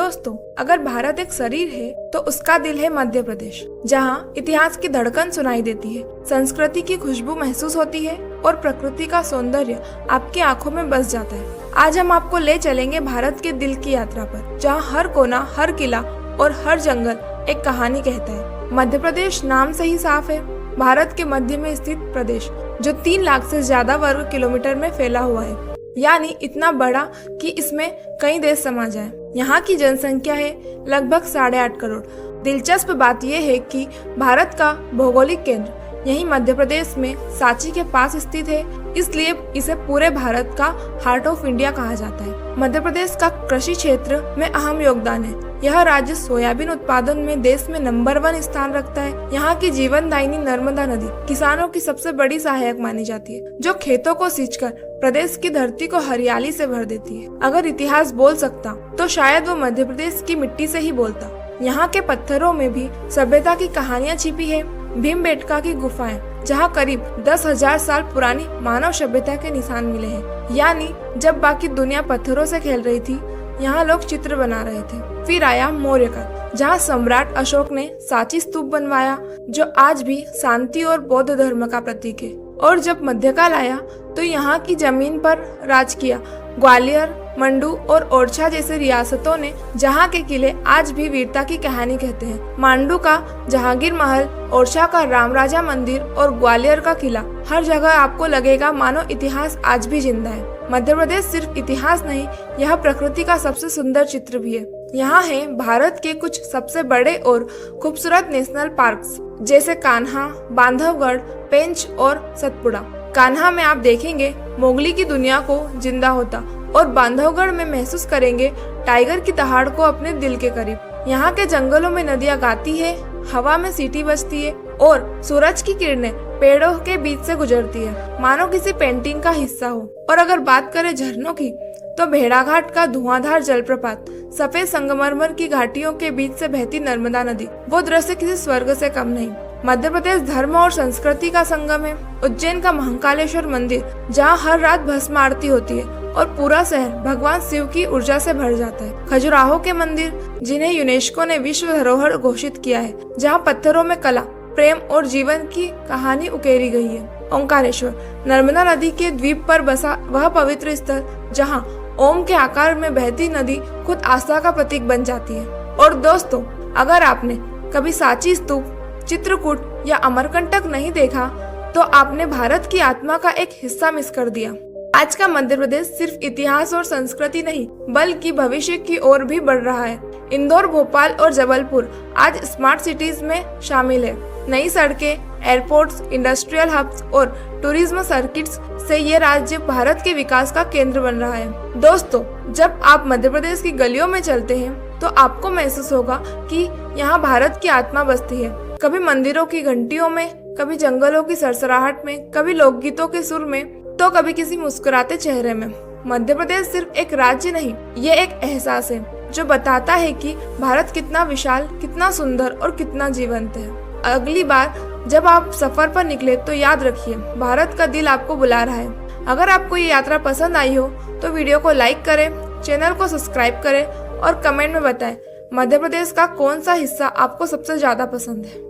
दोस्तों, अगर भारत एक शरीर है तो उसका दिल है मध्य प्रदेश, जहाँ इतिहास की धड़कन सुनाई देती है, संस्कृति की खुशबू महसूस होती है और प्रकृति का सौंदर्य आपकी आंखों में बस जाता है। आज हम आपको ले चलेंगे भारत के दिल की यात्रा पर, जहाँ हर कोना, हर किला और हर जंगल एक कहानी कहता है। मध्य प्रदेश नाम से ही साफ है, भारत के मध्य में स्थित प्रदेश जो 3 लाख से ज्यादा वर्ग किलोमीटर में फैला हुआ है, यानी इतना बड़ा कि इसमें कई देश समा जाए। यहाँ की जनसंख्या है लगभग 8.5 करोड़। दिलचस्प बात यह है कि भारत का भौगोलिक केंद्र यही मध्य प्रदेश में सांची के पास स्थित है, इसलिए इसे पूरे भारत का हार्ट ऑफ इंडिया कहा जाता है। मध्य प्रदेश का कृषि क्षेत्र में अहम योगदान है। यह राज्य सोयाबीन उत्पादन में देश में नंबर 1 स्थान रखता है। यहाँ की जीवनदायिनी नर्मदा नदी किसानों की सबसे बड़ी सहायक मानी जाती है, जो खेतों को सींचकर प्रदेश की धरती को हरियाली से भर देती है। अगर इतिहास बोल सकता तो शायद वो मध्य प्रदेश की मिट्टी से ही बोलता। यहाँ के पत्थरों में भी सभ्यता की कहानियाँ छिपी है। भीमबेटका की गुफाएं, जहाँ करीब 10,000 साल पुरानी मानव सभ्यता के निशान मिले हैं, यानी जब बाकी दुनिया पत्थरों से खेल रही थी, यहाँ लोग चित्र बना रहे थे। फिर आया मौर्य काल, जहाँ सम्राट अशोक ने सांची स्तूप बनवाया, जो आज भी शांति और बौद्ध धर्म का प्रतीक है। और जब मध्यकाल आया तो यहाँ की जमीन पर राज किया ग्वालियर, मंडू और ओरछा जैसे रियासतों ने, जहाँ के किले आज भी वीरता की कहानी कहते हैं। मांडू का जहांगीर महल, ओरछा का रामराजा मंदिर और ग्वालियर का किला, हर जगह आपको लगेगा मानो इतिहास आज भी जिंदा है। मध्य प्रदेश सिर्फ इतिहास नहीं, यह प्रकृति का सबसे सुंदर चित्र भी है। यहाँ है भारत के कुछ सबसे बड़े और खूबसूरत नेशनल पार्क्स, जैसे कान्हा, बांधवगढ़, पेंच और सतपुड़ा। कान्हा में आप देखेंगे मोगली की दुनिया को जिंदा होता, और बांधवगढ़ में महसूस करेंगे टाइगर की दहाड़ को अपने दिल के करीब। यहाँ के जंगलों में नदियाँ गाती है, हवा में सीटी बजती है और सूरज की किरणें पेड़ों के बीच से गुजरती है, मानो किसी पेंटिंग का हिस्सा हो। और अगर बात करें झरनों की, तो भेड़ाघाट का धुआंधार जलप्रपात, सफेद संगमरमर की घाटियों के बीच से बहती नर्मदा नदी, वो दृश्य किसी स्वर्ग से कम नहीं। मध्य प्रदेश धर्म और संस्कृति का संगम है। उज्जैन का महाकालेश्वर मंदिर, जहाँ हर रात भस्म आरती होती है और पूरा शहर भगवान शिव की ऊर्जा से भर जाता है। खजुराहो के मंदिर, जिन्हें यूनेस्को ने विश्व धरोहर घोषित किया है, जहाँ पत्थरों में कला, प्रेम और जीवन की कहानी उकेरी गई है। ओंकारेश्वर, नर्मदा नदी के द्वीप पर बसा वह पवित्र स्थल, जहाँ ओम के आकार में बहती नदी खुद आस्था का प्रतीक बन जाती है। और दोस्तों, अगर आपने कभी सांची स्तूप, चित्रकूट या अमरकंटक नहीं देखा, तो आपने भारत की आत्मा का एक हिस्सा मिस कर दिया। आज का मध्य प्रदेश सिर्फ इतिहास और संस्कृति नहीं, बल्कि भविष्य की ओर भी बढ़ रहा है। इंदौर, भोपाल और जबलपुर आज स्मार्ट सिटीज में शामिल है। नई सड़कें, एयरपोर्ट्स, इंडस्ट्रियल हब्स और टूरिज्म सर्किट्स से ये राज्य भारत के विकास का केंद्र बन रहा है। दोस्तों, जब आप मध्य प्रदेश की गलियों में चलते हैं तो आपको महसूस होगा कि यहाँ भारत की आत्मा बसती है। कभी मंदिरों की घंटियों में, कभी जंगलों की सरसराहट में, कभी लोकगीतों के सुर में, तो कभी किसी मुस्कुराते चेहरे में। मध्य प्रदेश सिर्फ एक राज्य नहीं, ये एक एहसास है जो बताता है कि भारत कितना विशाल, कितना सुंदर और कितना जीवंत है। अगली बार जब आप सफर पर निकले तो याद रखिए, भारत का दिल आपको बुला रहा है। अगर आपको ये यात्रा पसंद आई हो तो वीडियो को लाइक करें, चैनल को सब्सक्राइब करें और कमेंट में बताएं मध्य प्रदेश का कौन सा हिस्सा आपको सबसे ज्यादा पसंद है।